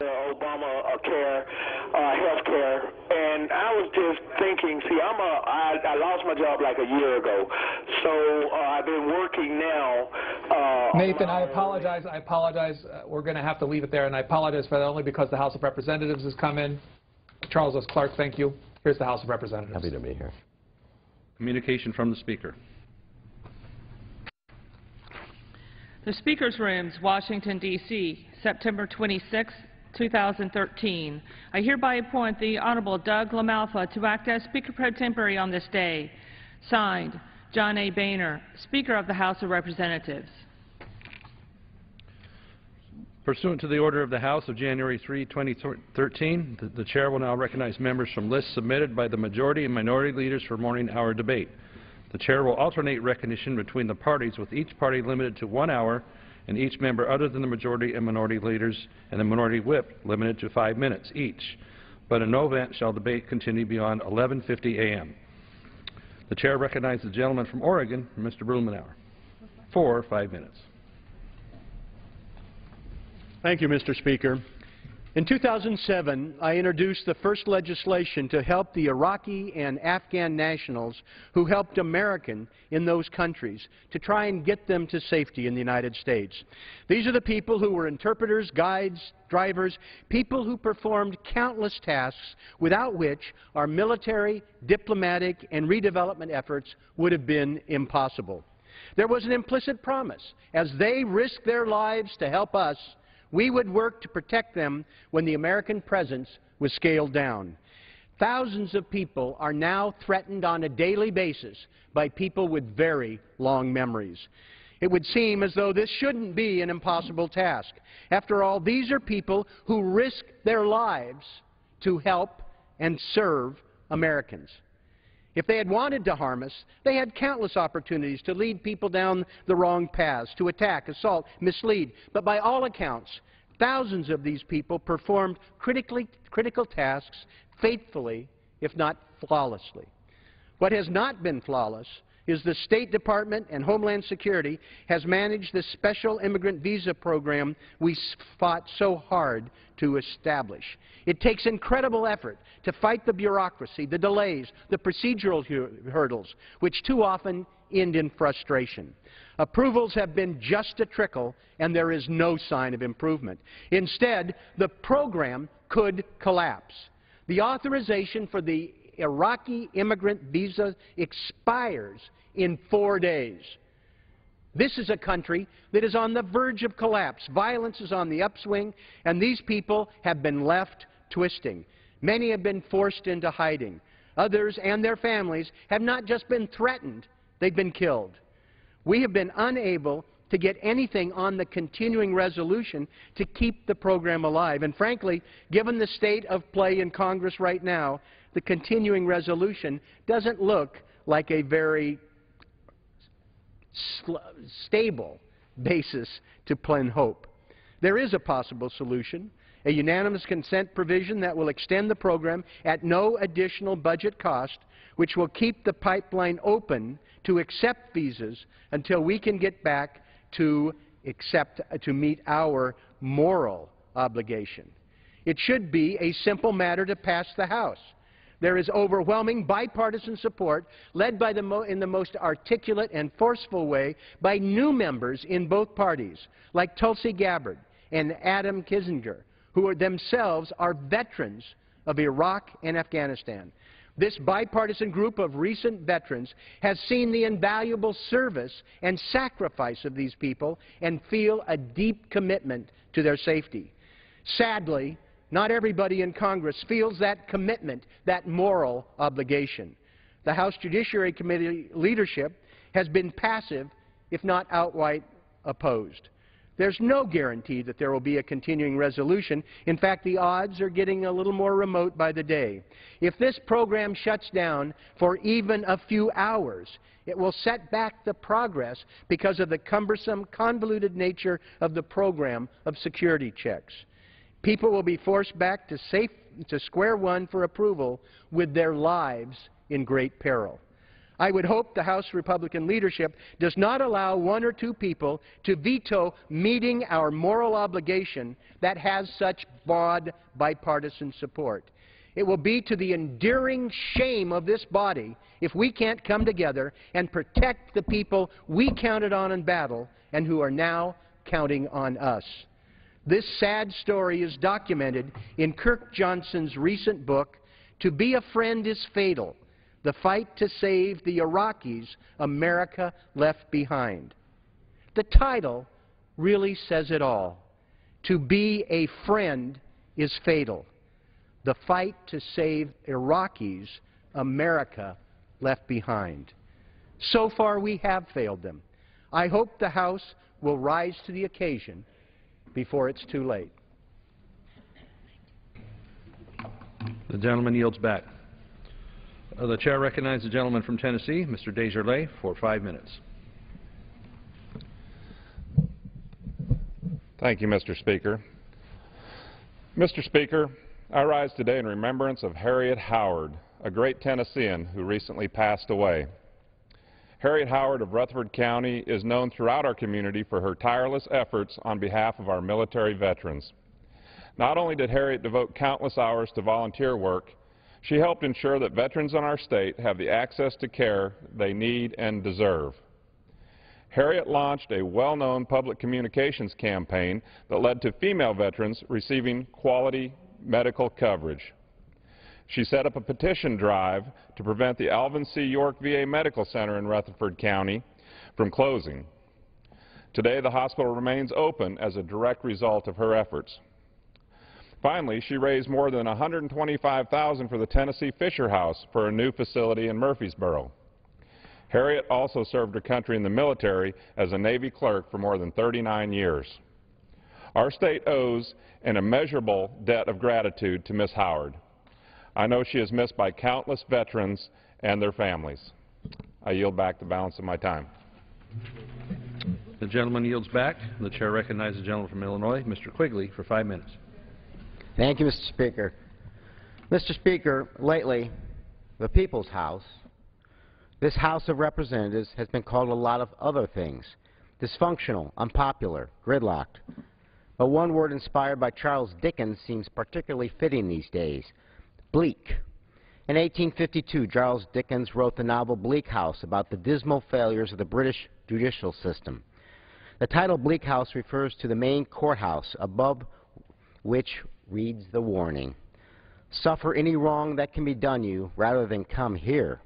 Obamacare, health care, and I was just thinking, see, I lost my job like a year ago, so I've been working now. Nathan, I apologize. We're going to have to leave it there, and I apologize for that only because the House of Representatives has come in. Charles S. Clark, thank you. Here's the House of Representatives. Happy to be here. Communication from the Speaker. The Speaker's Rooms, Washington, D.C., September 26, 2013. I hereby appoint the Honorable Doug LaMalfa to act as Speaker pro tempore on this day. Signed, John A. Boehner, Speaker of the House of Representatives. Pursuant to the order of the House of January 3, 2013, the Chair will now recognize members from lists submitted by the majority and minority leaders for morning hour debate. The Chair will alternate recognition between the parties, with each party limited to 1 hour and each member other than the majority and minority leaders and the minority whip limited to 5 minutes each. But in no event shall debate continue beyond 11:50 a.m. The Chair recognizes the gentleman from Oregon, Mr. Blumenauer, for 5 minutes. Thank you, Mr. Speaker. In 2007, I introduced the first legislation to help the Iraqi and Afghan nationals who helped Americans in those countries to try and get them to safety in the United States. These are the people who were interpreters, guides, drivers, people who performed countless tasks without which our military, diplomatic, and redevelopment efforts would have been impossible. There was an implicit promise. As they risked their lives to help us, we would work to protect them when the American presence was scaled down. Thousands of people are now threatened on a daily basis by people with very long memories. It would seem as though this shouldn't be an impossible task. After all, these are people who risk their lives to help and serve Americans. If they had wanted to harm us, they had countless opportunities to lead people down the wrong paths, to attack, assault, mislead. But by all accounts, thousands of these people performed critical tasks faithfully, if not flawlessly. What has not been flawless is the State Department and Homeland Security has managed the special immigrant visa program we fought so hard to establish. It takes incredible effort to fight the bureaucracy, the delays, the procedural hurdles, which too often end in frustration. Approvals have been just a trickle, and there is no sign of improvement. Instead, the program could collapse. The authorization for the Iraqi immigrant visa expires in 4 days. This is a country that is on the verge of collapse. Violence is on the upswing, and these people have been left twisting. Many have been forced into hiding. Others and their families have not just been threatened, they've been killed. We have been unable to get anything on the continuing resolution to keep the program alive. And frankly, given the state of play in Congress right now, the continuing resolution doesn't look like a very stable basis to plan hope. There is a possible solution, a unanimous consent provision that will extend the program at no additional budget cost, which will keep the pipeline open to accept visas until we can get back to meet our moral obligation. It should be a simple matter to pass the House. There is overwhelming bipartisan support, led by in the most articulate and forceful way by new members in both parties, like Tulsi Gabbard and Adam Kinzinger, who themselves are veterans of Iraq and Afghanistan. This bipartisan group of recent veterans has seen the invaluable service and sacrifice of these people and feel a deep commitment to their safety. Sadly, not everybody in Congress feels that commitment, that moral obligation. The House Judiciary Committee leadership has been passive, if not outright opposed. There's no guarantee that there will be a continuing resolution. In fact, the odds are getting a little more remote by the day. If this program shuts down for even a few hours, it will set back the progress because of the cumbersome, convoluted nature of the program of security checks. People will be forced back to square one for approval with their lives in great peril. I would hope the House Republican leadership does not allow one or two people to veto meeting our moral obligation that has such broad bipartisan support. It will be to the enduring shame of this body if we can't come together and protect the people we counted on in battle and who are now counting on us. This sad story is documented in Kirk Johnson's recent book, To Be a Friend is Fatal: The Fight to Save the Iraqis America Left Behind. The title really says it all. To be a friend is fatal. The fight to save Iraqis America left behind. So far we have failed them. I hope the House will rise to the occasion before it's too late. The gentleman yields back. The chair recognizes the gentleman from Tennessee, Mr. Desjardins, for 5 minutes. Thank you, Mr. Speaker. Mr. Speaker, I rise today in remembrance of Harriet Howard, a great Tennessean who recently passed away. Harriet Howard of Rutherford County is known throughout our community for her tireless efforts on behalf of our military veterans. Not only did Harriet devote countless hours to volunteer work, she helped ensure that veterans in our state have the access to care they need and deserve. Harriet launched a well-known public communications campaign that led to female veterans receiving quality medical coverage. She set up a petition drive to prevent the Alvin C. York VA Medical Center in Rutherford County from closing. Today, the hospital remains open as a direct result of her efforts. Finally, she raised more than $125,000 for the Tennessee Fisher House for a new facility in Murfreesboro. Harriet also served her country in the military as a Navy clerk for more than 39 years. Our state owes an immeasurable debt of gratitude to Ms. Howard. I know she is missed by countless veterans and their families. I yield back the balance of my time. The gentleman yields back. The chair recognizes the gentleman from Illinois, Mr. Quigley, for 5 minutes. Thank you, Mr. Speaker. Mr. Speaker, lately, the People's House, this House of Representatives, has been called a lot of other things: dysfunctional, unpopular, gridlocked. But one word inspired by Charles Dickens seems particularly fitting these days: bleak. In 1852, Charles Dickens wrote the novel Bleak House about the dismal failures of the British judicial system. The title Bleak House refers to the main courthouse, above which reads the warning: suffer any wrong that can be done you rather than come here.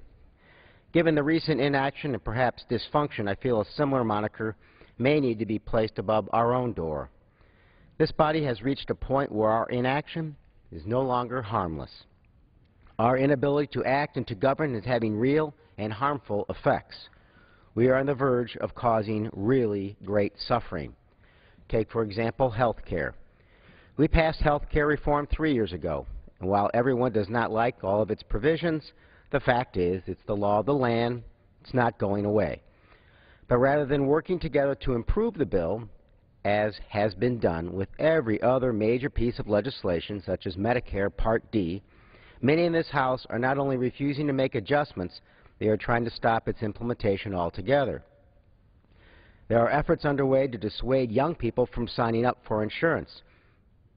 Given the recent inaction and perhaps dysfunction, I feel a similar moniker may need to be placed above our own door. This body has reached a point where our inaction is no longer harmless. Our inability to act and to govern is having real and harmful effects. We are on the verge of causing really great suffering. Take, for example, health care. We passed health care reform 3 years ago, and while everyone does not like all of its provisions, the fact is it's the law of the land. It's not going away. But rather than working together to improve the bill, as has been done with every other major piece of legislation, such as Medicare Part D, many in this House are not only refusing to make adjustments, they are trying to stop its implementation altogether. There are efforts underway to dissuade young people from signing up for insurance,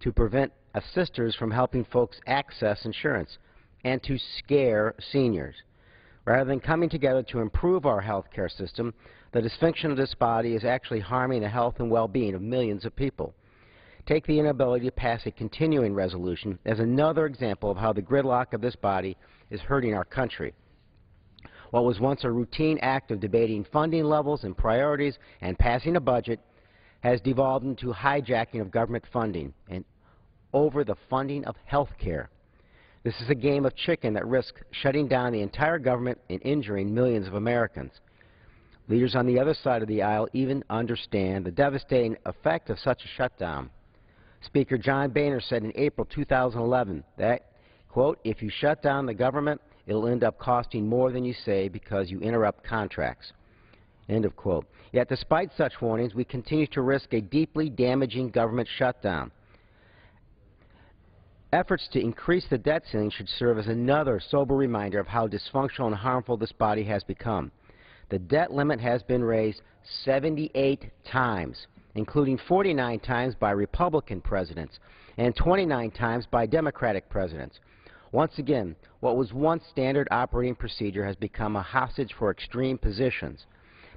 to prevent assisters from helping folks access insurance, and to scare seniors. Rather than coming together to improve our health care system, the dysfunction of this body is actually harming the health and well-being of millions of people. Take the inability to pass a continuing resolution as another example of how the gridlock of this body is hurting our country. What was once a routine act of debating funding levels and priorities and passing a budget has devolved into hijacking of government funding and over the funding of health care. This is a game of chicken that risks shutting down the entire government and injuring millions of Americans. Leaders on the other side of the aisle even understand the devastating effect of such a shutdown. Speaker John Boehner said in April 2011 that, quote, if you shut down the government, it'll end up costing more than you say because you interrupt contracts, end of quote. Yet despite such warnings, we continue to risk a deeply damaging government shutdown. Efforts to increase the debt ceiling should serve as another sober reminder of how dysfunctional and harmful this body has become. The debt limit has been raised 78 times, including 49 times by Republican presidents and 29 times by Democratic presidents. Once again, what was once standard operating procedure has become a hostage for extreme positions.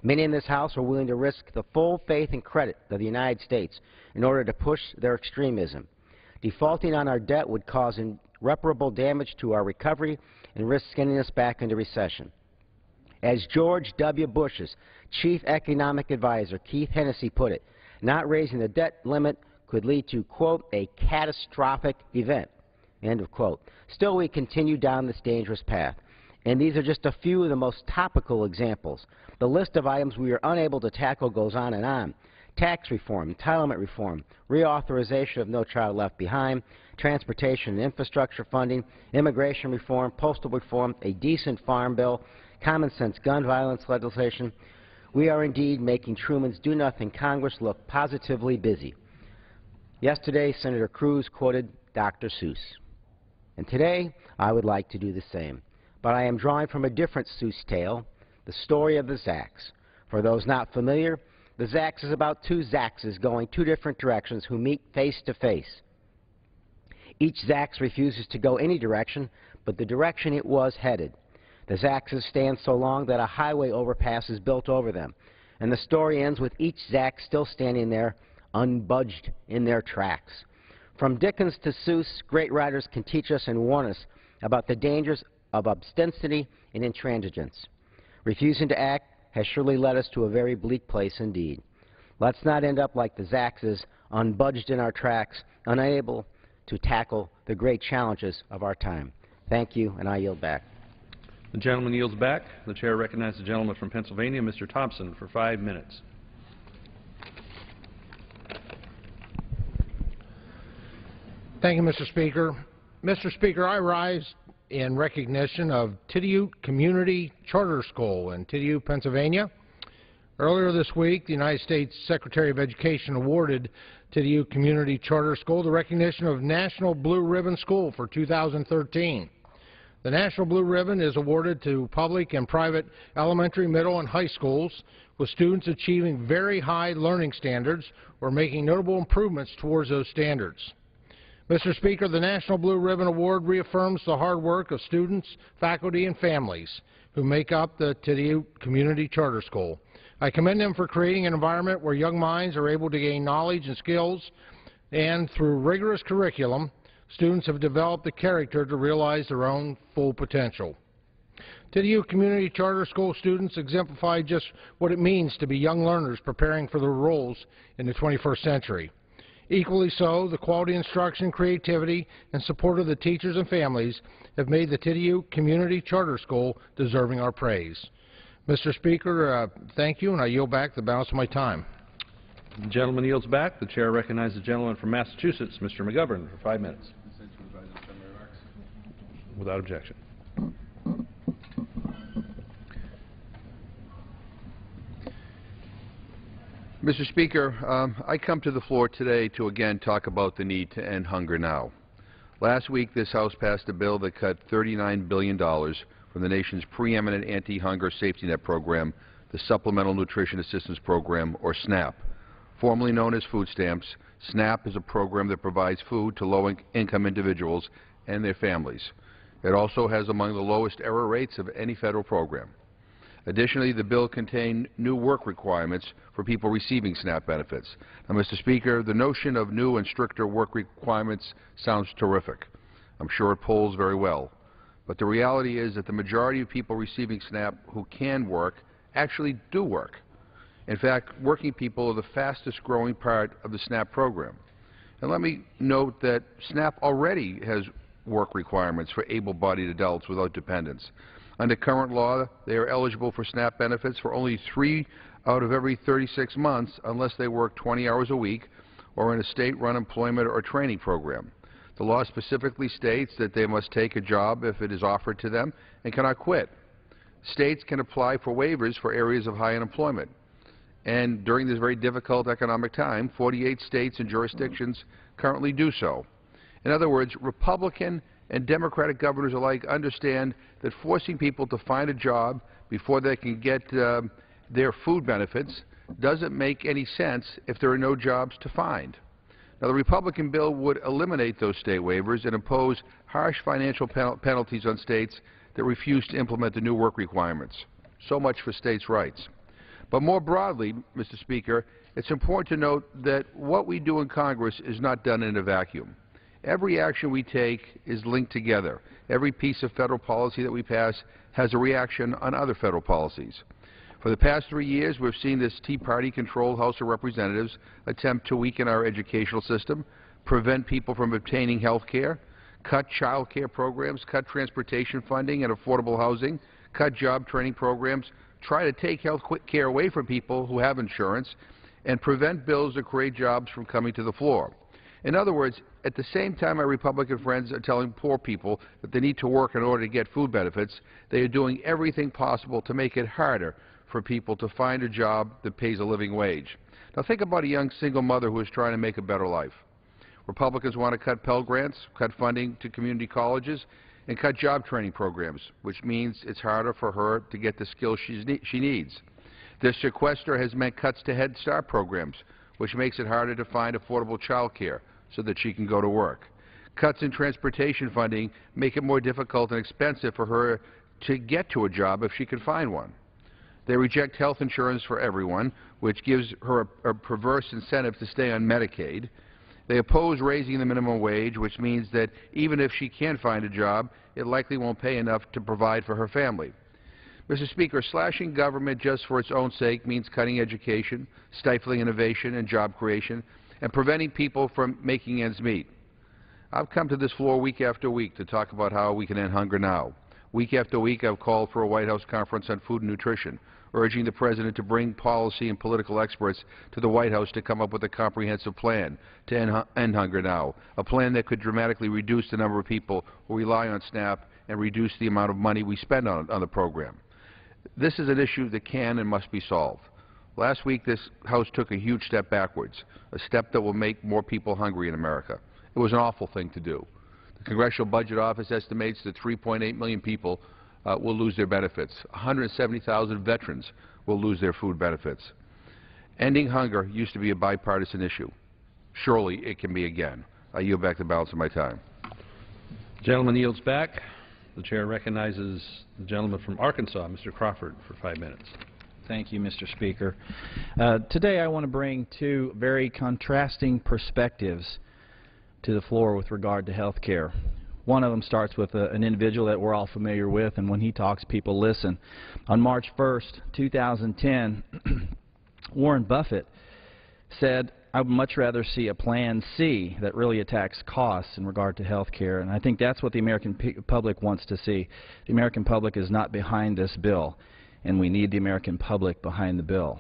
Many in this House are willing to risk the full faith and credit of the United States in order to push their extremism. Defaulting on our debt would cause irreparable damage to our recovery and risk sending us back into recession. As George W. Bush's chief economic advisor, Keith Hennessy, put it, not raising the debt limit could lead to, quote, a catastrophic event, end of quote. Still, we continue down this dangerous path. And these are just a few of the most topical examples. The list of items we are unable to tackle goes on and on. Tax reform, entitlement reform, reauthorization of No Child Left Behind, transportation and infrastructure funding, immigration reform, postal reform, a decent farm bill, common sense gun violence legislation. We are indeed making Truman's do-nothing Congress look positively busy. Yesterday, Senator Cruz quoted Dr. Seuss. And today, I would like to do the same. But I am drawing from a different Seuss tale, the story of the Zacks. For those not familiar, the Zacks is about two Zaxes going two different directions who meet face to face. Each Zax refuses to go any direction but the direction it was headed. The Zaxes stand so long that a highway overpass is built over them, and the story ends with each Zack still standing there, unbudged in their tracks. From Dickens to Seuss, great writers can teach us and warn us about the dangers of obstinacy and intransigence. Refusing to act has surely led us to a very bleak place indeed. Let's not end up like the Zaxes, unbudged in our tracks, unable to tackle the great challenges of our time. Thank you, and I yield back. The gentleman yields back. The chair recognizes the gentleman from Pennsylvania, Mr. Thompson, for 5 minutes. Thank you, Mr. Speaker. Mr. Speaker, I rise in recognition of Tidiute Community Charter School in Tidiute, Pennsylvania. Earlier this week, the United States Secretary of Education awarded Tidiute Community Charter School the recognition of National Blue Ribbon School for 2013. The National Blue Ribbon is awarded to public and private elementary, middle, and high schools with students achieving very high learning standards or making notable improvements towards those standards. Mr. Speaker, the National Blue Ribbon Award reaffirms the hard work of students, faculty, and families who make up the Tidiute Community Charter School. I commend them for creating an environment where young minds are able to gain knowledge and skills, and through rigorous curriculum, students have developed the character to realize their own full potential. Tidiute Community Charter School students exemplify just what it means to be young learners preparing for their roles in the 21st century. Equally so, the quality instruction, creativity, and support of the teachers and families have made the Tidiute Community Charter School deserving our praise. Mr. Speaker, thank you, and I yield back the balance of my time. The gentleman yields back. The chair recognizes the gentleman from Massachusetts, Mr. McGovern, for 5 minutes. Without objection. Mr. Speaker, I come to the floor today to again talk about the need to end hunger now. Last week, this House passed a bill that cut $39 billion from the nation's preeminent anti-hunger safety net program, the Supplemental Nutrition Assistance Program, or SNAP. Formerly known as food stamps, SNAP is a program that provides food to low-income individuals and their families. It also has among the lowest error rates of any federal program. Additionally, the bill contained new work requirements for people receiving SNAP benefits. Now, Mr. Speaker, the notion of new and stricter work requirements sounds terrific. I'm sure it polls very well. But the reality is that the majority of people receiving SNAP who can work actually do work. In fact, working people are the fastest growing part of the SNAP program. And let me note that SNAP already has work requirements for able-bodied adults without dependents. Under current law, they are eligible for SNAP benefits for only 3 out of every 36 months unless they work 20 hours a week or in a state-run employment or training program. The law specifically states that they must take a job if it is offered to them and cannot quit. States can apply for waivers for areas of high unemployment. And during this very difficult economic time, 48 states and jurisdictions currently do so. In other words, Republican and Democratic governors alike understand that forcing people to find a job before they can get their food benefits doesn't make any sense if there are no jobs to find. Now, the Republican bill would eliminate those state waivers and impose harsh financial penalties on states that refuse to implement the new work requirements. So much for states' rights. But more broadly, Mr. Speaker, it's important to note that what we do in Congress is not done in a vacuum. Every action we take is linked together. Every piece of federal policy that we pass has a reaction on other federal policies. For the past 3 years, we've seen this Tea Party-controlled House of Representatives attempt to weaken our educational system, prevent people from obtaining health care, cut child care programs, cut transportation funding and affordable housing, cut job training programs, try to take health care away from people who have insurance, and prevent bills that create jobs from coming to the floor. In other words, at the same time our Republican friends are telling poor people that they need to work in order to get food benefits, they are doing everything possible to make it harder for people to find a job that pays a living wage. Now think about a young single mother who is trying to make a better life. Republicans want to cut Pell Grants, cut funding to community colleges, and cut job training programs, which means it's harder for her to get the skills she needs. This sequester has meant cuts to Head Start programs, which makes it harder to find affordable child care so that she can go to work. Cuts in transportation funding make it more difficult and expensive for her to get to a job if she can find one. They reject health insurance for everyone, which gives her a perverse incentive to stay on Medicaid. They oppose raising the minimum wage, which means that even if she can find a job, it likely won't pay enough to provide for her family. Mr. Speaker, slashing government just for its own sake means cutting education, stifling innovation and job creation, and preventing people from making ends meet. I've come to this floor week after week to talk about how we can end hunger now. Week after week, I've called for a White House conference on food and nutrition, urging the President to bring policy and political experts to the White House to come up with a comprehensive plan to end hunger now, a plan that could dramatically reduce the number of people who rely on SNAP and reduce the amount of money we spend on the program. This is an issue that can and must be solved. Last week, this House took a huge step backwards, a step that will make more people hungry in America. It was an awful thing to do. The Congressional Budget Office estimates that 3.8 million people will lose their benefits. 170,000 veterans will lose their food benefits. Ending hunger used to be a bipartisan issue. Surely it can be again. I yield back the balance of my time. The gentleman yields back. The chair recognizes the gentleman from Arkansas, Mr. Crawford, for 5 minutes. Thank you, Mr. Speaker. Today I want to bring two very contrasting perspectives to the floor with regard to health care. One of them starts with an individual that we're all familiar with, and when he talks, people listen. On March 1st, 2010, Warren Buffett said, "I would much rather see a Plan C that really attacks costs in regard to health care," and I think that's what the American public wants to see. The American public is not behind this bill, and we need the American public behind the bill.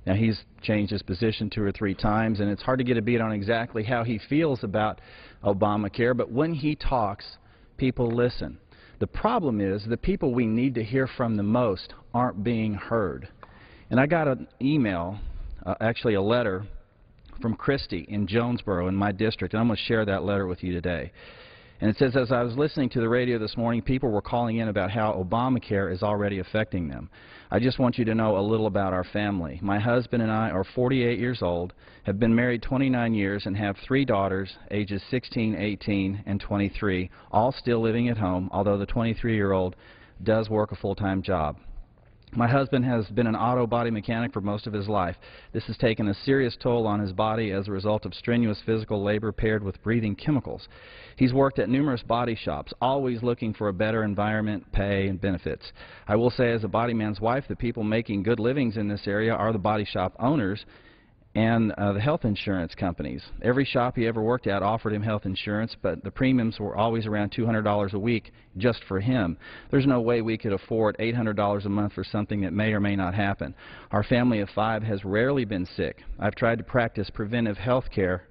Now, he's changed his position 2 or 3 times, and it's hard to get a beat on exactly how he feels about Obamacare, but when he talks, people listen. The problem is the people we need to hear from the most aren't being heard. And I got an email, actually a letter, from Christy in Jonesboro in my district, and I'm going to share that letter with you today. And it says, as I was listening to the radio this morning, people were calling in about how Obamacare is already affecting them. I just want you to know a little about our family. My husband and I are 48 years old, have been married 29 years, and have 3 daughters, ages 16, 18, and 23, all still living at home, although the 23-year-old does work a full-time job. My husband has been an auto body mechanic for most of his life. This has taken a serious toll on his body as a result of strenuous physical labor paired with breathing chemicals. He's worked at numerous body shops, always looking for a better environment, pay, and benefits. I will say, as a body man's wife, the people making good livings in this area are the body shop owners and the health insurance companies. Every shop he ever worked at offered him health insurance, but the premiums were always around $200 a week just for him. There's no way we could afford $800 a month for something that may or may not happen. Our family of 5 has rarely been sick. I've tried to practice preventive health care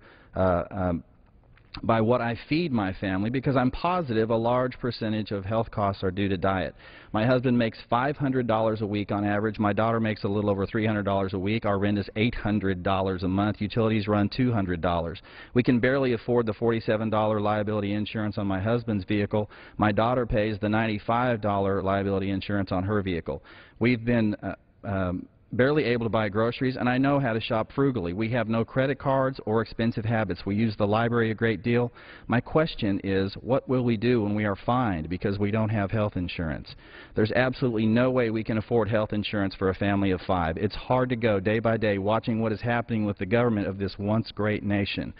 by what I feed my family because I'm positive a large percentage of health costs are due to diet. My husband makes $500 a week on average. My daughter makes a little over $300 a week. Our rent is $800 a month. Utilities run $200. We can barely afford the $47 liability insurance on my husband's vehicle. My daughter pays the $95 liability insurance on her vehicle. We've been barely able to buy groceries, and I know how to shop frugally. We have no credit cards or expensive habits. We use the library a great deal. My question is, what will we do when we are fined because we don't have health insurance? There's absolutely no way we can afford health insurance for a family of 5. It's hard to go day by day watching what is happening with the government of this once great nation.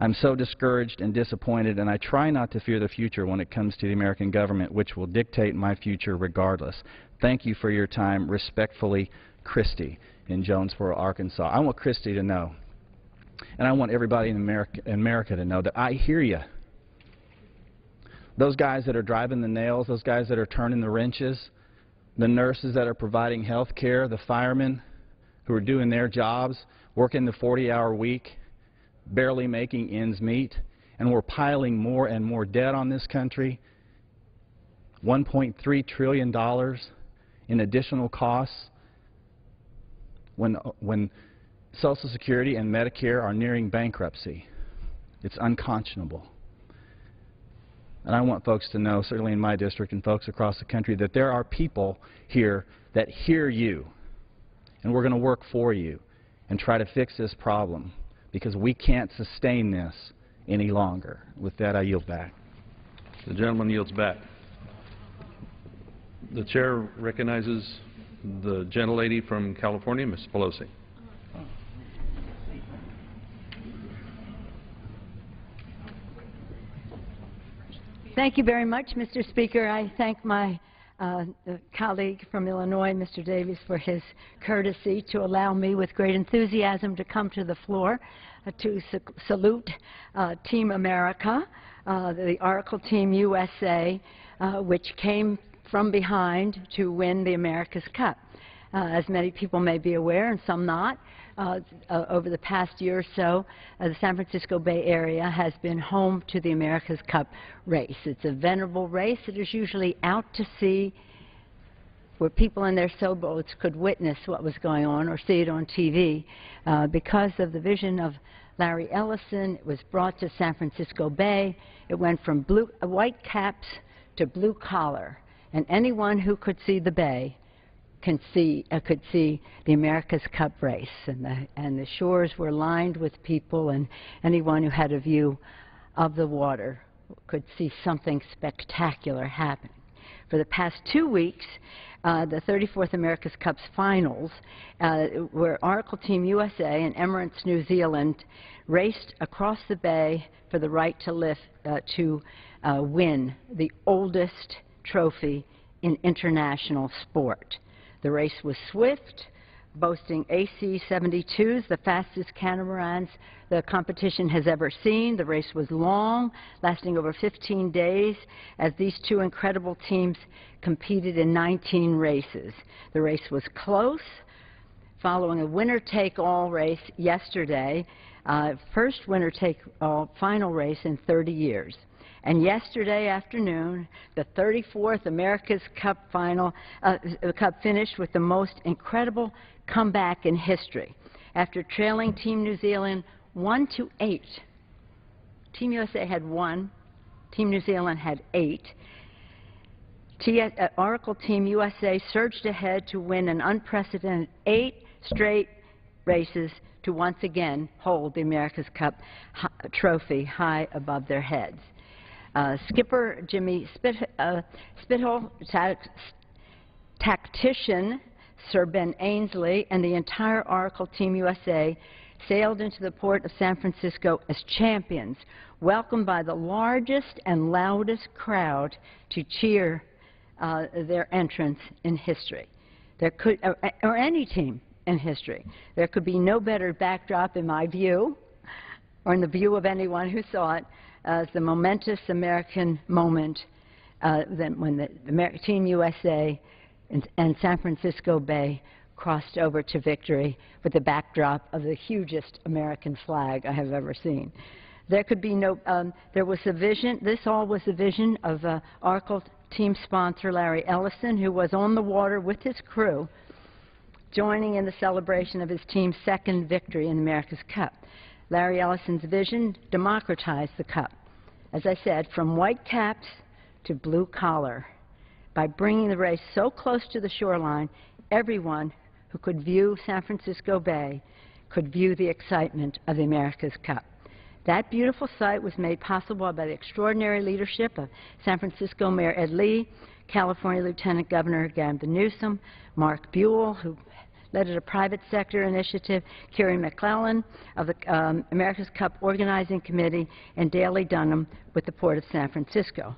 I'm so discouraged and disappointed, and I try not to fear the future when it comes to the American government, which will dictate my future regardless. Thank you for your time. Respectfully, Christy in Jonesboro, Arkansas. I want Christy to know, and I want everybody in America to know that I hear you. Those guys that are driving the nails, those guys that are turning the wrenches, the nurses that are providing health care, the firemen who are doing their jobs, working the 40-hour week, barely making ends meet, and we're piling more and more debt on this country, $1.3 trillion in additional costs when Social Security and Medicare are nearing bankruptcy. It's unconscionable. And I want folks to know, certainly in my district and folks across the country, that there are people here that hear you, and we're going to work for you and try to fix this problem because we can't sustain this any longer. With that, I yield back. The gentleman yields back. The chair recognizes the gentlelady from California, Ms. Pelosi. Thank you very much, Mr. Speaker. I thank my colleague from Illinois, Mr. Davies, for his courtesy to allow me with great enthusiasm to come to the floor to salute Team America, the Oracle Team USA, which came from behind to win the America's Cup. As many people may be aware, and some not, over the past year or so, the San Francisco Bay Area has been home to the America's Cup race. It's a venerable race. It is usually out to sea where people in their sailboats could witness what was going on or see it on TV. Because of the vision of Larry Ellison, it was brought to San Francisco Bay. It went from white caps to blue collar. And anyone who could see the bay could see the America's Cup race. And the shores were lined with people, and anyone who had a view of the water could see something spectacular happening. For the past 2 weeks, the 34th America's Cup's finals, where Oracle Team USA and Emirates New Zealand raced across the bay for the right to win the oldest trophy in international sport. The race was swift, boasting AC-72s, the fastest catamarans the competition has ever seen. The race was long, lasting over 15 days, as these two incredible teams competed in 19 races. The race was close, following a winner-take-all race yesterday, first winner-take-all final race in 30 years. And yesterday afternoon, the 34th America's Cup Cup finished with the most incredible comeback in history. After trailing Team New Zealand 1-8, Team USA had 1, Team New Zealand had 8. Oracle Team USA surged ahead to win an unprecedented 8 straight races to once again hold the America's Cup trophy high above their heads. Skipper Jimmy Spithole, tactician Sir Ben Ainslie, and the entire Oracle Team USA sailed into the port of San Francisco as champions, welcomed by the largest and loudest crowd to cheer their entrance in history. There could, or any team in history. There could be no better backdrop, in my view, or in the view of anyone who saw it, as the momentous American moment than when the Team USA and San Francisco Bay crossed over to victory with the backdrop of the hugest American flag I have ever seen. There could be no, there was a vision, this all was the vision of Oracle team sponsor Larry Ellison, who was on the water with his crew, joining in the celebration of his team's second victory in America's Cup. Larry Ellison's vision democratized the Cup, as I said, from white caps to blue collar. By bringing the race so close to the shoreline, everyone who could view San Francisco Bay could view the excitement of the America's Cup. That beautiful sight was made possible by the extraordinary leadership of San Francisco Mayor Ed Lee, California Lieutenant Governor Gavin Newsom, Mark Buell, who led a private sector initiative, Kerry McClellan of the America's Cup Organizing Committee, and Daley Dunham with the Port of San Francisco.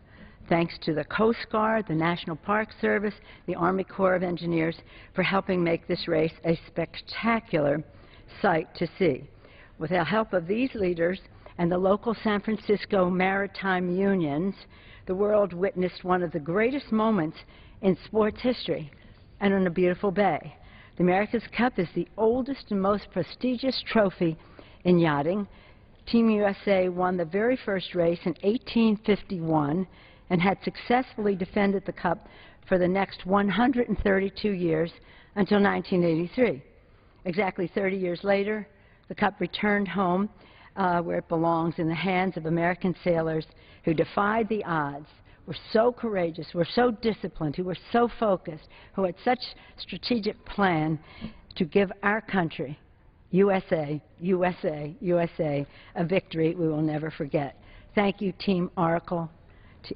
Thanks to the Coast Guard, the National Park Service, the Army Corps of Engineers for helping make this race a spectacular sight to see. With the help of these leaders and the local San Francisco maritime unions, the world witnessed one of the greatest moments in sports history and on a beautiful bay. The America's Cup is the oldest and most prestigious trophy in yachting. Team USA won the very first race in 1851 and had successfully defended the Cup for the next 132 years until 1983. Exactly 30 years later, the Cup returned home where it belongs, in the hands of American sailors who defied the odds, were so courageous, were so disciplined, who were so focused, who had such strategic plan to give our country, USA, USA, USA, a victory we will never forget. Thank you, Team Oracle,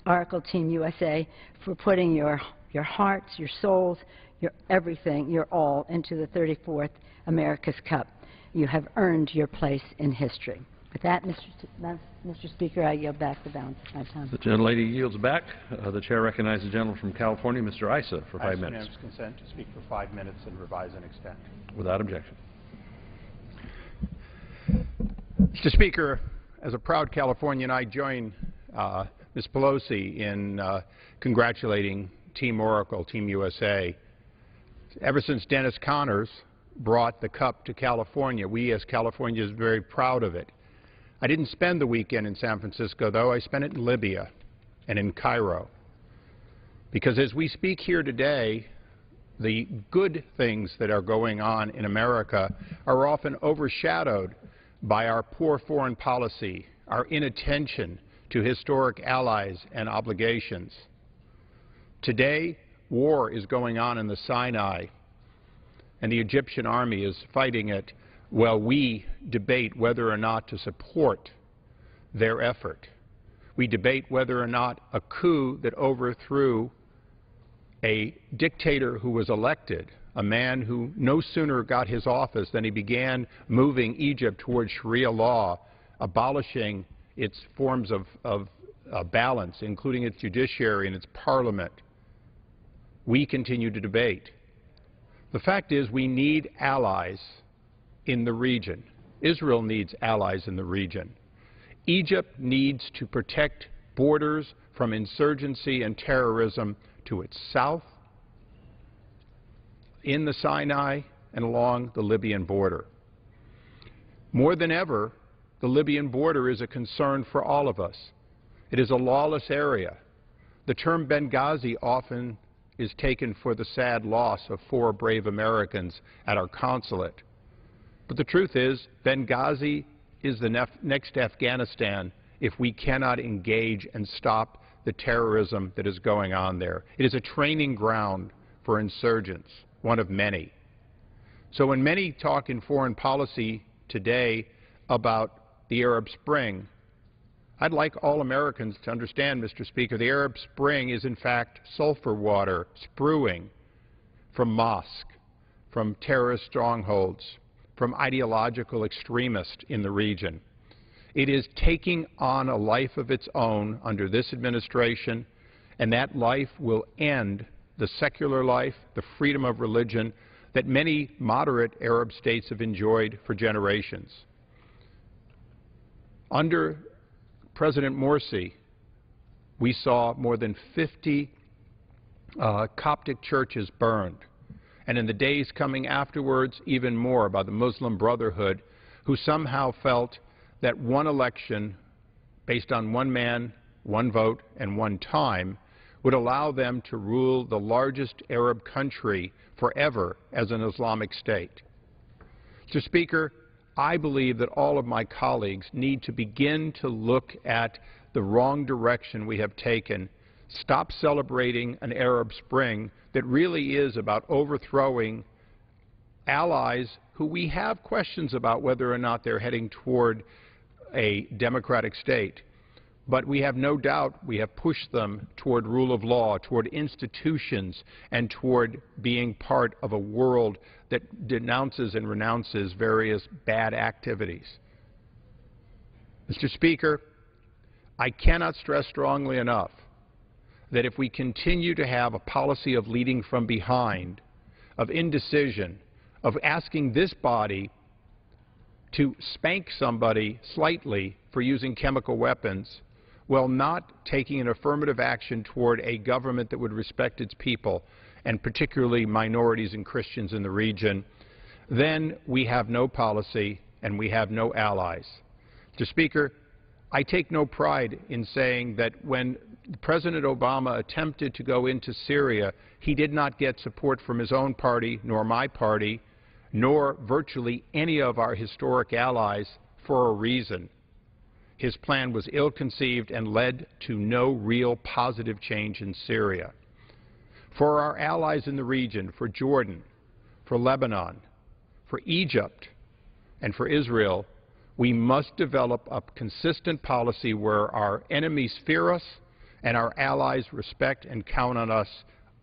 Oracle Team USA, for putting your hearts, your souls, your everything, your all into the 34th America's Cup. You have earned your place in history. With that, Mr. Speaker, I yield back the balance of my time. The gentlelady yields back. The chair recognizes the gentleman from California, Mr. Issa, for 5 minutes. Unanimous consent to speak for 5 minutes and revise and extend. Without objection. Mr. Speaker, as a proud Californian, I join Ms. Pelosi in congratulating Team Oracle, Team USA. Ever since Dennis Connors brought the Cup to California, we as Californians are very proud of it. I didn't spend the weekend in San Francisco, though. I spent it in Libya and in Cairo. Because as we speak here today, the good things that are going on in America are often overshadowed by our poor foreign policy, our inattention to historic allies and obligations. Today, war is going on in the Sinai, and the Egyptian army is fighting it while we debate whether or not to support their effort. We debate whether or not a coup that overthrew a dictator who was elected, a man who no sooner got his office than he began moving Egypt towards Sharia law, abolishing its forms of balance, including its judiciary and its parliament. We continue to debate. The fact is, we need allies in the region. Israel needs allies in the region. Egypt needs to protect borders from insurgency and terrorism to its south, in the Sinai, and along the Libyan border. More than ever, the Libyan border is a concern for all of us. It is a lawless area. The term Benghazi often is taken for the sad loss of 4 brave Americans at our consulate. But the truth is, Benghazi is the next Afghanistan if we cannot engage and stop the terrorism that is going on there. It is a training ground for insurgents, one of many. So when many talk in foreign policy today about the Arab Spring, I'd like all Americans to understand, Mr. Speaker, the Arab Spring is in fact sulfur water spewing from mosques, from terrorist strongholds, from ideological extremists in the region. It is taking on a life of its own under this administration, and that life will end the secular life, the freedom of religion that many moderate Arab states have enjoyed for generations. Under President Morsi, we saw more than 50 Coptic churches burned, and in the days coming afterwards, even more by the Muslim Brotherhood, who somehow felt that one election based on one man, one vote, and one time, would allow them to rule the largest Arab country forever as an Islamic state. Mr. Speaker, I believe that all of my colleagues need to begin to look at the wrong direction we have taken, stop celebrating an Arab Spring that really is about overthrowing allies who we have questions about whether or not they're heading toward a democratic state. But we have no doubt we have pushed them toward rule of law, toward institutions, and toward being part of a world that denounces and renounces various bad activities. Mr. Speaker, I cannot stress strongly enough that if we continue to have a policy of leading from behind, of indecision, of asking this body to spank somebody slightly for using chemical weapons, while not taking an affirmative action toward a government that would respect its people, and particularly minorities and Christians in the region, then we have no policy and we have no allies. Mr. Speaker, I take no pride in saying that when President Obama attempted to go into Syria, he did not get support from his own party, nor my party, nor virtually any of our historic allies for a reason. His plan was ill-conceived and led to no real positive change in Syria. For our allies in the region, for Jordan, for Lebanon, for Egypt, and for Israel, we must develop a consistent policy where our enemies fear us and our allies respect and count on us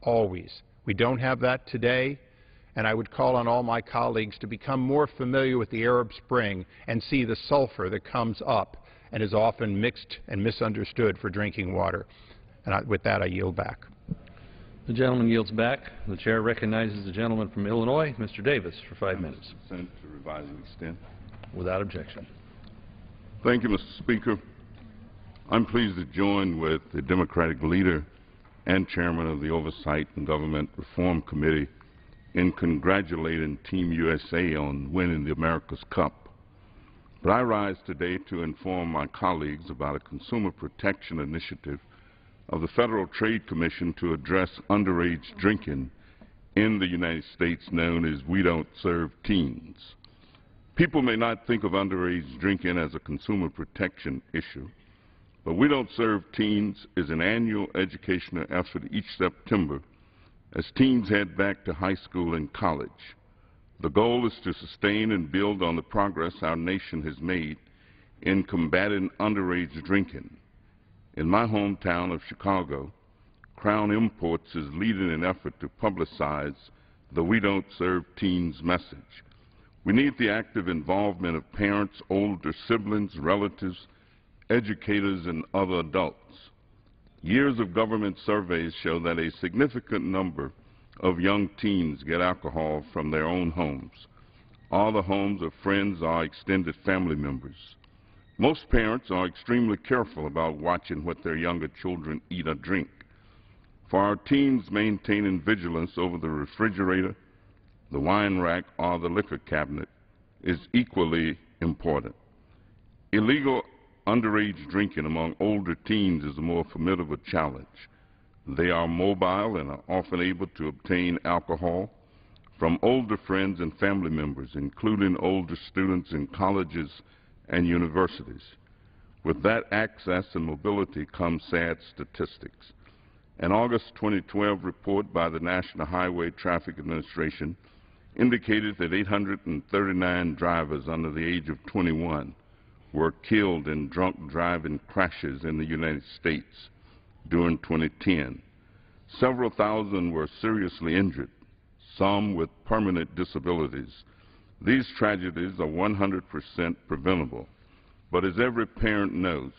always. We don't have that today, and I would call on all my colleagues to become more familiar with the Arab Spring and see the sulfur that comes up and is often mixed and misunderstood for drinking water. And with that, I yield back. The gentleman yields back. The chair recognizes the gentleman from Illinois, Mr. Davis, for 5 minutes. Consent to revise and extend. Without objection. Thank you, Mr. Speaker. I'm pleased to join with the Democratic leader and chairman of the Oversight and Government Reform Committee in congratulating Team USA on winning the America's Cup. But I rise today to inform my colleagues about a consumer protection initiative of the Federal Trade Commission to address underage drinking in the United States known as We Don't Serve Teens. People may not think of underage drinking as a consumer protection issue, but We Don't Serve Teens is an annual educational effort each September as teens head back to high school and college. The goal is to sustain and build on the progress our nation has made in combating underage drinking. In my hometown of Chicago, Crown Imports is leading an effort to publicize the We Don't Serve Teens message. We need the active involvement of parents, older siblings, relatives, educators, and other adults. Years of government surveys show that a significant number of young teens get alcohol from their own homes, or the homes of friends or extended family members. Most parents are extremely careful about watching what their younger children eat or drink. For our teens, maintaining vigilance over the refrigerator, the wine rack, or the liquor cabinet is equally important. Illegal underage drinking among older teens is a more formidable challenge. They are mobile and are often able to obtain alcohol from older friends and family members, including older students in colleges and universities. With that access and mobility comes sad statistics. An August 2012 report by the National Highway Traffic Administration indicated that 839 drivers under the age of 21 were killed in drunk driving crashes in the United States during 2010. Several thousand were seriously injured, some with permanent disabilities. These tragedies are 100% preventable. But as every parent knows,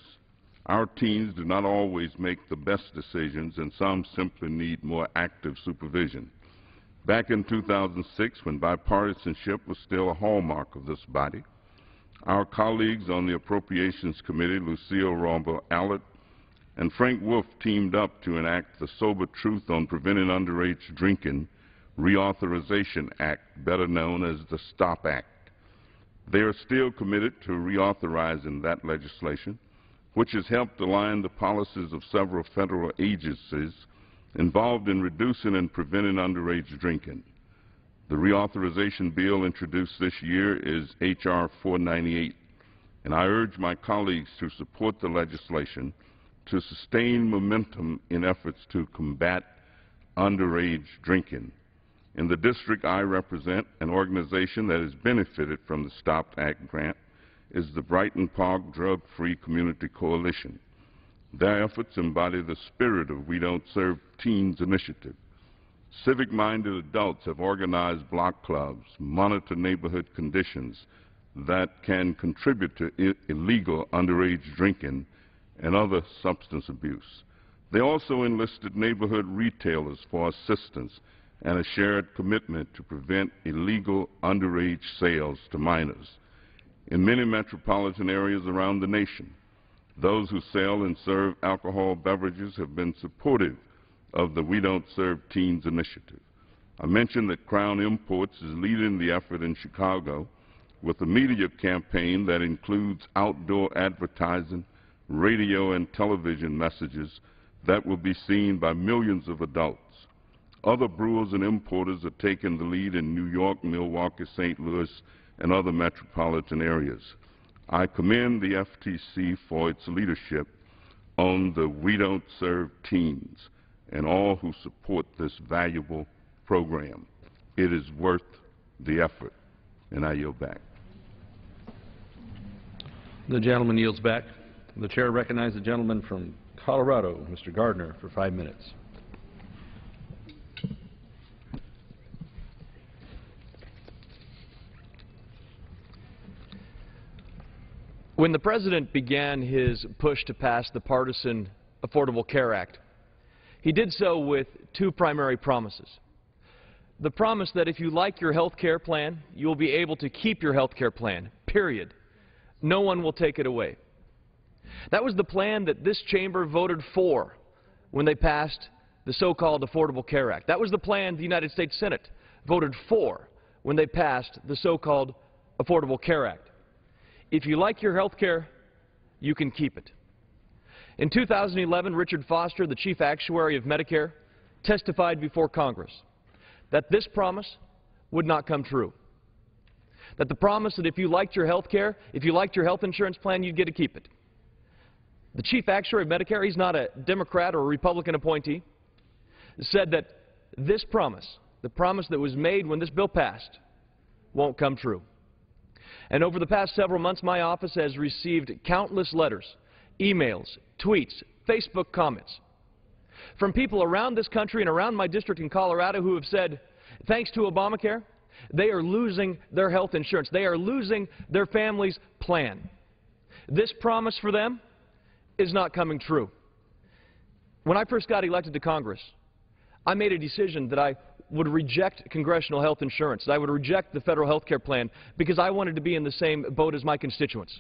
our teens do not always make the best decisions, and some simply need more active supervision. Back in 2006, when bipartisanship was still a hallmark of this body, our colleagues on the Appropriations Committee, Lucille Rambo-Allard and Frank Wolf, teamed up to enact the Sober Truth on Preventing Underage Drinking Reauthorization Act, better known as the STOP Act. They are still committed to reauthorizing that legislation, which has helped align the policies of several federal agencies involved in reducing and preventing underage drinking. The reauthorization bill introduced this year is H.R. 498, and I urge my colleagues to support the legislation to sustain momentum in efforts to combat underage drinking. In the district I represent, an organization that has benefited from the STOP Act grant is the Brighton Park Drug-Free Community Coalition. Their efforts embody the spirit of We Don't Serve Teens initiative. Civic-minded adults have organized block clubs, monitor neighborhood conditions that can contribute to illegal underage drinking and other substance abuse. They also enlisted neighborhood retailers for assistance and a shared commitment to prevent illegal underage sales to minors. In many metropolitan areas around the nation, those who sell and serve alcohol beverages have been supportive of the We Don't Serve Teens initiative. I mentioned that Crown Imports is leading the effort in Chicago with a media campaign that includes outdoor advertising, radio and television messages that will be seen by millions of adults. Other brewers and importers are taking the lead in New York, Milwaukee, St. Louis, and other metropolitan areas. I commend the FTC for its leadership on the We Don't Serve Teens and all who support this valuable program. It is worth the effort, and I yield back. The gentleman yields back. The chair recognizes the gentleman from Colorado, Mr. Gardner, for 5 minutes. When the President began his push to pass the partisan Affordable Care Act, he did so with two primary promises. The promise that if you like your health care plan, you'll be able to keep your health care plan, period. No one will take it away. That was the plan that this chamber voted for when they passed the so-called Affordable Care Act. That was the plan the United States Senate voted for when they passed the so-called Affordable Care Act. If you like your health care, you can keep it. In 2011, Richard Foster, the chief actuary of Medicare, testified before Congress that this promise would not come true. That the promise that if you liked your health care, if you liked your health insurance plan, you'd get to keep it. The chief actuary of Medicare, he's not a Democrat or a Republican appointee, said that this promise, the promise that was made when this bill passed, won't come true. And over the past several months, my office has received countless letters, emails, tweets, Facebook comments from people around this country and around my district in Colorado who have said, thanks to Obamacare, they are losing their health insurance. They are losing their family's plan. This promise for them is not coming true. When I first got elected to Congress, I made a decision that I would reject congressional health insurance, that I would reject the federal health care plan because I wanted to be in the same boat as my constituents.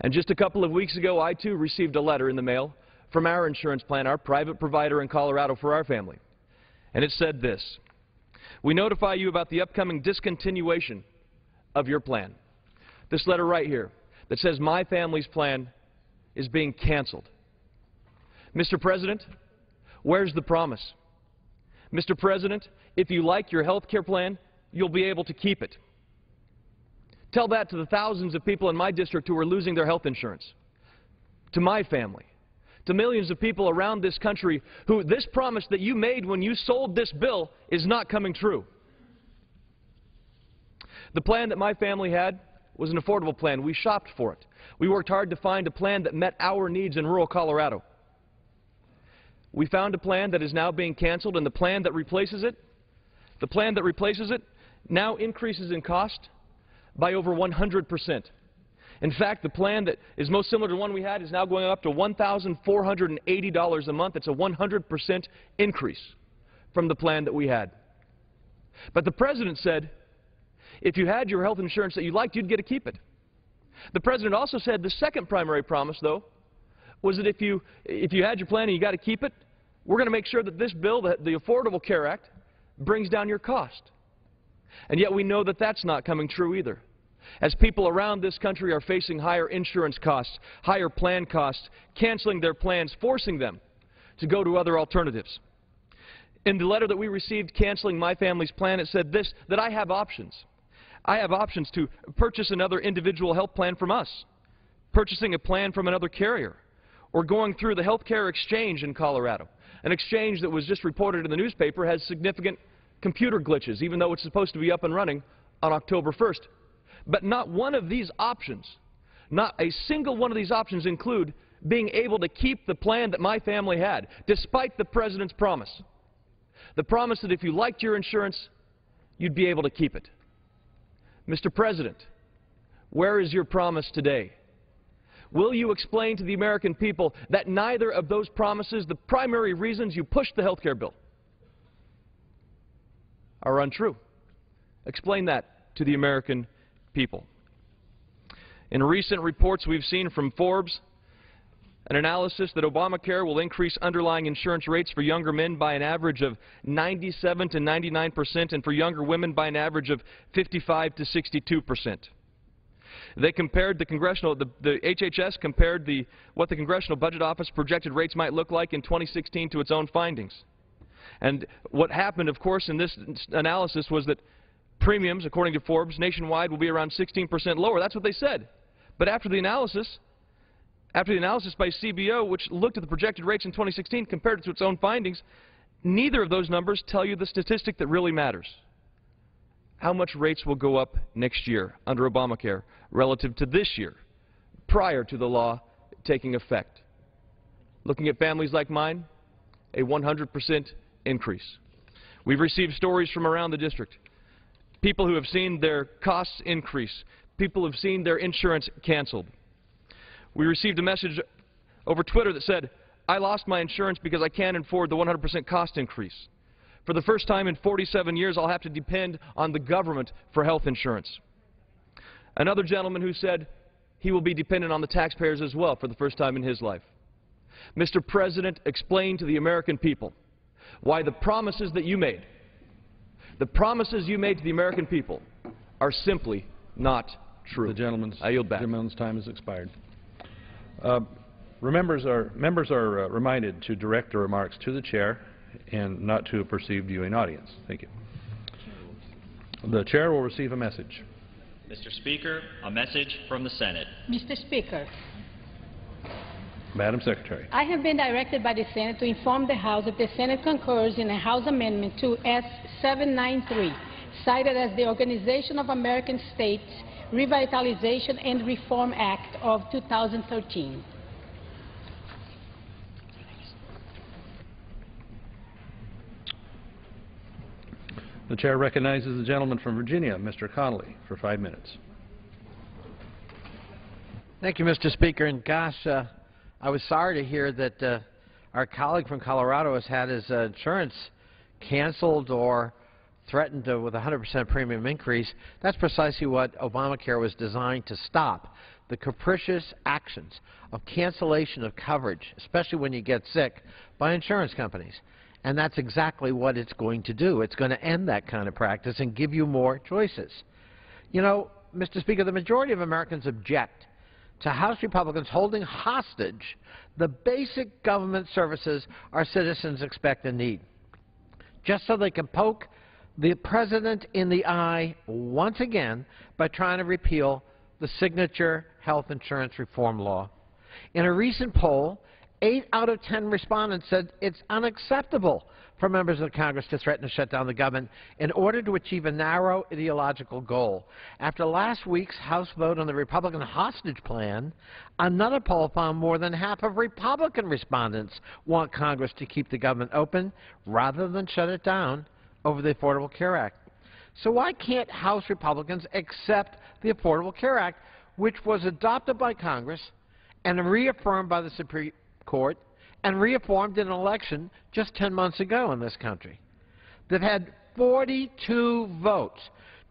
And just a couple of weeks ago, I too received a letter in the mail from our insurance plan, our private provider in Colorado for our family. And it said this: we notify you about the upcoming discontinuation of your plan. This letter right here that says my family's plan is being canceled. Mr. President, where's the promise? Mr. President, if you like your health care plan, you'll be able to keep it. Tell that to the thousands of people in my district who are losing their health insurance, to my family, to millions of people around this country who this promise that you made when you sold this bill is not coming true. The plan that my family had was an affordable plan. We shopped for it. We worked hard to find a plan that met our needs in rural Colorado. We found a plan that is now being canceled, and the plan that replaces it, now increases in cost by over 100%. In fact, the plan that is most similar to the one we had is now going up to $1,480 a month. It's a 100% increase from the plan that we had. But the President said, if you had your health insurance that you liked, you'd get to keep it. The President also said the second primary promise, though, was that if you had your plan and you got to keep it, we're going to make sure that this bill, the Affordable Care Act, brings down your cost. And yet we know that that's not coming true either. as people around this country are facing higher insurance costs, higher plan costs, canceling their plans, forcing them to go to other alternatives. In the letter that we received canceling my family's plan, it said this, that I have options. I have options to purchase another individual health plan from us, purchasing a plan from another carrier, or going through the health care exchange in Colorado. An exchange that was just reported in the newspaper has significant computer glitches, even though it's supposed to be up and running on October 1st. But not one of these options, not a single one of these options include being able to keep the plan that my family had, despite the President's promise. The promise that if you liked your insurance, you'd be able to keep it. Mr. President, where is your promise today? Will you explain to the American people that neither of those promises, the primary reasons you pushed the health care bill, are untrue? Explain that to the American people. In recent reports we've seen from Forbes, an analysis that Obamacare will increase underlying insurance rates for younger men by an average of 97 to 99% and for younger women by an average of 55 to 62%. They compared the HHS compared what the Congressional Budget Office projected rates might look like in 2016 to its own findings. And what happened, of course, in this analysis was that premiums, according to Forbes, nationwide will be around 16% lower. That's what they said. But after the analysis by CBO, which looked at the projected rates in 2016, compared it to its own findings, neither of those numbers tell you the statistic that really matters. How much rates will go up next year under Obamacare relative to this year, prior to the law taking effect. Looking at families like mine, a 100% increase. We've received stories from around the district. People who have seen their costs increase. People who have seen their insurance canceled. We received a message over Twitter that said, I lost my insurance because I can't afford the 100% cost increase. For the first time in 47 years, I'll have to depend on the government for health insurance. Another gentleman who said he will be dependent on the taxpayers as well for the first time in his life. Mr. President, explain to the American people why the promises that you made, to the American people, are simply not true. I yield back. The gentleman's time has expired. Members are reminded to direct their remarks to the chair and not to a perceived viewing audience. Thank you. The chair will receive a message. Mr. Speaker, a message from the Senate. Mr. Speaker, Madam Secretary. I have been directed by the Senate to inform the House that the Senate concurs in a House amendment to S. 793, cited as the Organization of American States Revitalization and Reform Act of 2013. The chair recognizes the gentleman from Virginia, Mr. Connolly, for 5 minutes. Thank you, Mr. Speaker. And gosh, I was sorry to hear that our colleague from Colorado has had his insurance canceled or threatened with a 100% premium increase. That's precisely what Obamacare was designed to stop, the capricious actions of cancellation of coverage, especially when you get sick, by insurance companies. And that's exactly what it's going to do. It's going to end that kind of practice and give you more choices. You know, Mr. Speaker, the majority of Americans object to House Republicans holding hostage the basic government services our citizens expect and need, just so they can poke the President in the eye once again by trying to repeal the signature health insurance reform law. In a recent poll, 8 out of 10 respondents said it's unacceptable for members of Congress to threaten to shut down the government in order to achieve a narrow ideological goal. After last week's House vote on the Republican hostage plan, another poll found more than half of Republican respondents want Congress to keep the government open rather than shut it down over the Affordable Care Act. So why can't House Republicans accept the Affordable Care Act, which was adopted by Congress and reaffirmed by the Supreme Court and reaffirmed in an election just 10 months ago in this country? They've had 42 votes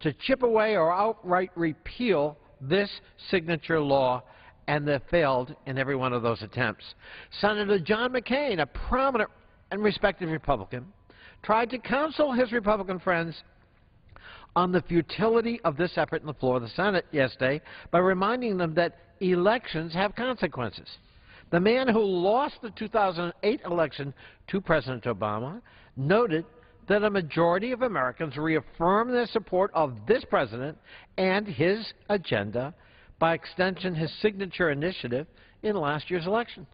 to chip away or outright repeal this signature law, and they've failed in every one of those attempts. Senator John McCain, a prominent and respected Republican, tried to counsel his Republican friends on the futility of this effort on the floor of the Senate yesterday by reminding them that elections have consequences. The man who lost the 2008 election to President Obama noted that a majority of Americans reaffirmed their support of this president and his agenda, by extension his signature initiative, in last year's election.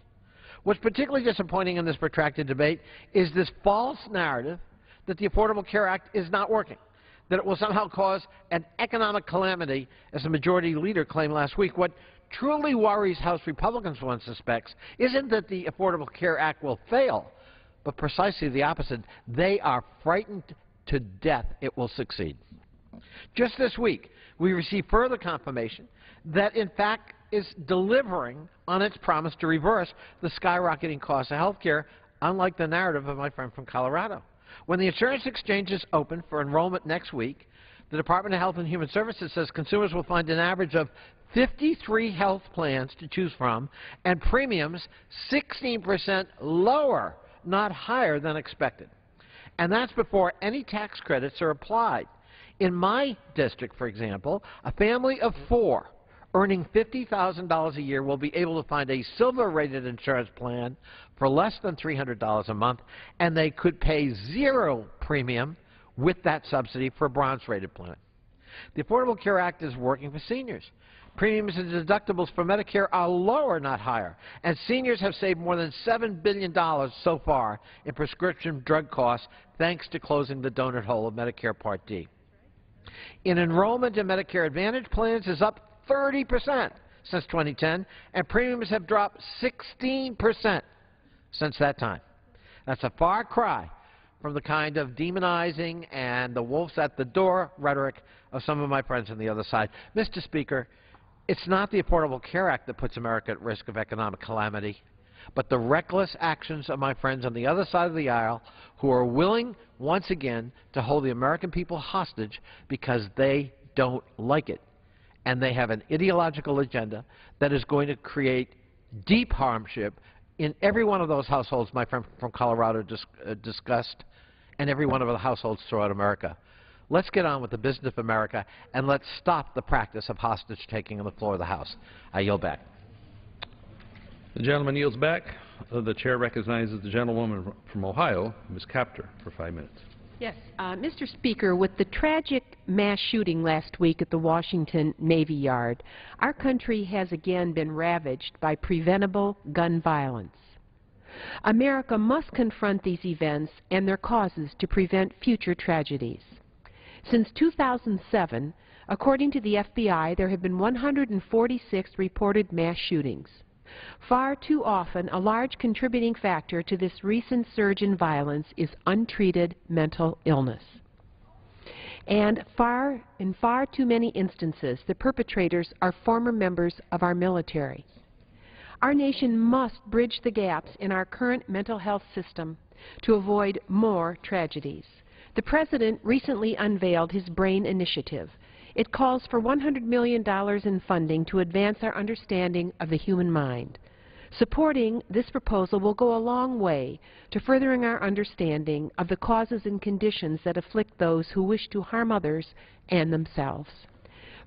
What's particularly disappointing in this protracted debate is this false narrative that the Affordable Care Act is not working, that it will somehow cause an economic calamity, as the majority leader claimed last week. What truly worries House Republicans, one suspects, isn't that the Affordable Care Act will fail, but precisely the opposite. They are frightened to death it will succeed. Just this week, we received further confirmation that, in fact, is delivering on its promise to reverse the skyrocketing cost of health care, unlike the narrative of my friend from Colorado. When the insurance exchanges open for enrollment next week, the Department of Health and Human Services says consumers will find an average of 53 health plans to choose from and premiums 16% lower, not higher than expected. And that's before any tax credits are applied. In my district, for example, a family of 4 earning $50,000 a year will be able to find a silver-rated insurance plan for less than $300 a month, and they could pay 0 premium with that subsidy for a bronze-rated plan. The Affordable Care Act is working for seniors. Premiums and deductibles for Medicare are lower, not higher, and seniors have saved more than $7 billion so far in prescription drug costs thanks to closing the donut hole of Medicare Part D. In enrollment in Medicare Advantage plans is up 30% since 2010, and premiums have dropped 16% since that time. That's a far cry from the kind of demonizing and the wolves at the door rhetoric of some of my friends on the other side. Mr. Speaker, it's not the Affordable Care Act that puts America at risk of economic calamity, but the reckless actions of my friends on the other side of the aisle who are willing, once again, to hold the American people hostage because they don't like it. And they have an ideological agenda that is going to create deep hardship in every one of those households my friend from Colorado discussed, and every one of the households throughout America. Let's get on with the business of America, and let's stop the practice of hostage-taking on the floor of the House. I yield back. The gentleman yields back. The chair recognizes the gentlewoman from Ohio, Ms. Kaptur, for 5 minutes. Yes, Mr. Speaker, with the tragic mass shooting last week at the Washington Navy Yard, our country has again been ravaged by preventable gun violence. America must confront these events and their causes to prevent future tragedies. Since 2007, according to the FBI, there have been 146 reported mass shootings. Far too often, a large contributing factor to this recent surge in violence is untreated mental illness. And in far too many instances, the perpetrators are former members of our military. Our nation must bridge the gaps in our current mental health system to avoid more tragedies. The President recently unveiled his BRAIN initiative. It calls for $100 million in funding to advance our understanding of the human mind. Supporting this proposal will go a long way to furthering our understanding of the causes and conditions that afflict those who wish to harm others and themselves.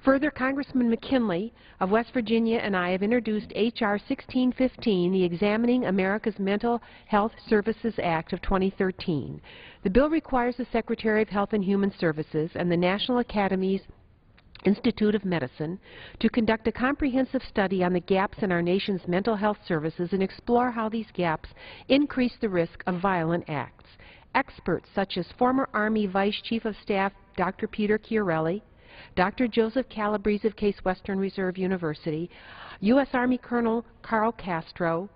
Further, Congressman McKinley of West Virginia and I have introduced H.R. 1615, the Examining America's Mental Health Services Act of 2013. The bill requires the Secretary of Health and Human Services and the National Academies Institute of Medicine to conduct a comprehensive study on the gaps in our nation's mental health services and explore how these gaps increase the risk of violent acts. Experts such as former Army Vice Chief of Staff Dr. Peter Chiarelli, Dr. Joseph Calabrese of Case Western Reserve University, U.S. Army Colonel Carl Castro,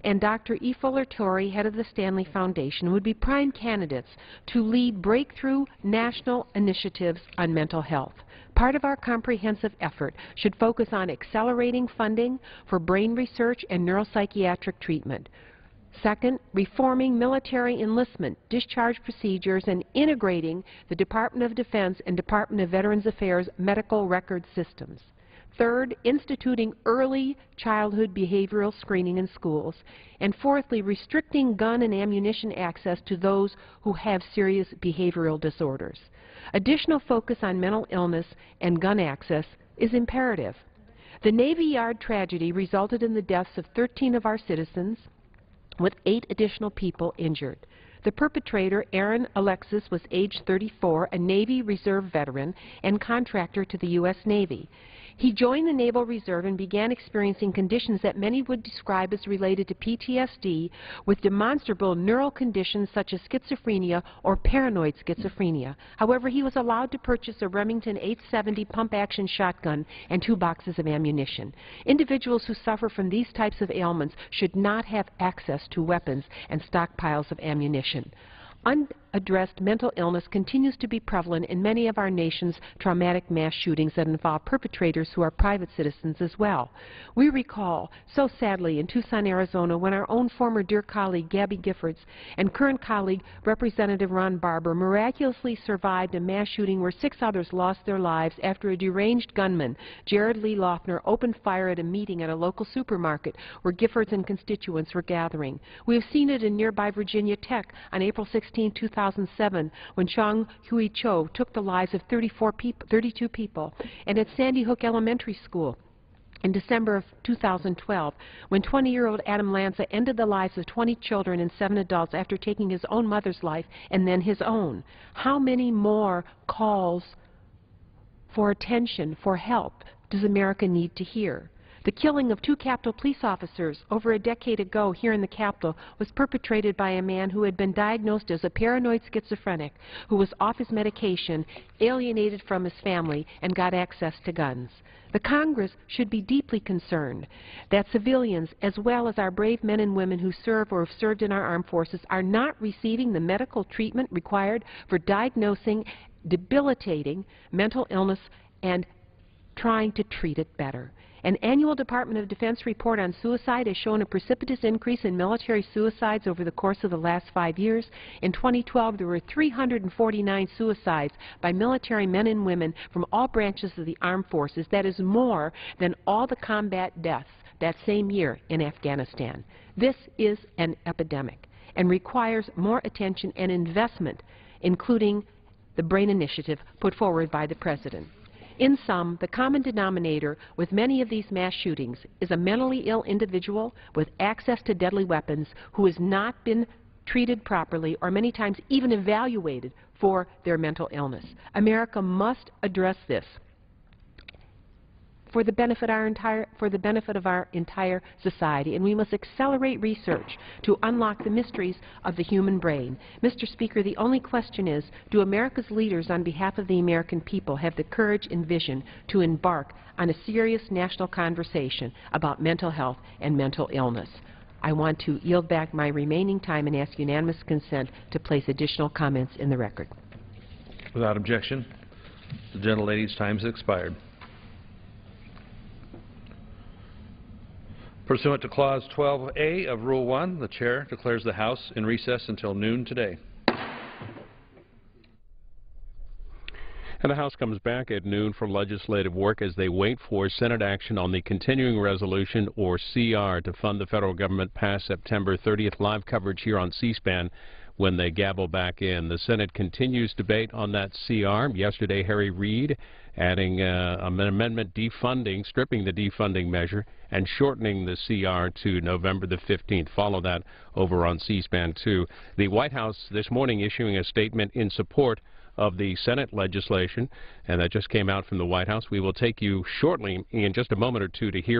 and Dr. E. Fuller Torrey, head of the Stanley Foundation, would be prime candidates to lead breakthrough national initiatives on mental health. Part of our comprehensive effort should focus on accelerating funding for brain research and neuropsychiatric treatment. Second, reforming military enlistment, discharge procedures, and integrating the Department of Defense and Department of Veterans Affairs medical record systems. Third, instituting early childhood behavioral screening in schools. And fourthly, restricting gun and ammunition access to those who have serious behavioral disorders. Additional focus on mental illness and gun access is imperative. The Navy Yard tragedy resulted in the deaths of 13 of our citizens, with 8 additional people injured. The perpetrator, Aaron Alexis, was age 34, a Navy Reserve veteran and contractor to the U.S. Navy. He joined the Naval Reserve and began experiencing conditions that many would describe as related to PTSD, with demonstrable neural conditions such as schizophrenia or paranoid schizophrenia. However, he was allowed to purchase a Remington 870 pump-action shotgun and 2 boxes of ammunition. Individuals who suffer from these types of ailments should not have access to weapons and stockpiles of ammunition. Unaddressed mental illness continues to be prevalent in many of our nation's traumatic mass shootings that involve perpetrators who are private citizens as well. We recall, so sadly, in Tucson, Arizona, when our own former dear colleague Gabby Giffords and current colleague Representative Ron Barber miraculously survived a mass shooting where 6 others lost their lives after a deranged gunman, Jared Lee Loeffner, opened fire at a meeting at a local supermarket where Giffords and constituents were gathering. We have seen it in nearby Virginia Tech on April 16, 2007, when Chong Hui Cho took the lives of 32 people, and at Sandy Hook Elementary School in December of 2012, when 20-year-old Adam Lanza ended the lives of 20 children and 7 adults after taking his own mother's life and then his own. How many more calls for attention, for help, does America need to hear? The killing of 2 Capitol police officers over a decade ago here in the Capitol was perpetrated by a man who had been diagnosed as a paranoid schizophrenic, who was off his medication, alienated from his family, and got access to guns. The Congress should be deeply concerned that civilians, as well as our brave men and women who serve or have served in our armed forces, are not receiving the medical treatment required for diagnosing debilitating mental illness and trying to treat it better. An annual Department of Defense report on suicide has shown a precipitous increase in military suicides over the course of the last 5 years. In 2012, there were 349 suicides by military men and women from all branches of the armed forces. That is more than all the combat deaths that same year in Afghanistan. This is an epidemic and requires more attention and investment, including the BRAIN initiative put forward by the President. In sum, the common denominator with many of these mass shootings is a mentally ill individual with access to deadly weapons who has not been treated properly or many times even evaluated for their mental illness. America must address this for the benefit of our entire society, and we must accelerate research to unlock the mysteries of the human brain. Mr. Speaker, the only question is, do America's leaders on behalf of the American people have the courage and vision to embark on a serious national conversation about mental health and mental illness? I want to yield back my remaining time and ask unanimous consent to place additional comments in the record. Without objection, the gentlelady's time has expired. Pursuant to Clause 12A of Rule 1, the Chair declares the House in recess until noon today. And the House comes back at noon for legislative work as they wait for Senate action on the continuing resolution, or CR, to fund the federal government past September 30th. Live coverage here on C-SPAN when they gavel back in. The Senate continues debate on that CR. Yesterday, Harry Reid adding an amendment defunding, stripping the defunding measure and shortening the CR to November the 15th. Follow that over on C-SPAN 2. The White House this morning issuing a statement in support of the Senate legislation, and that just came out from the White House. We will take you shortly, in just a moment or two, to hear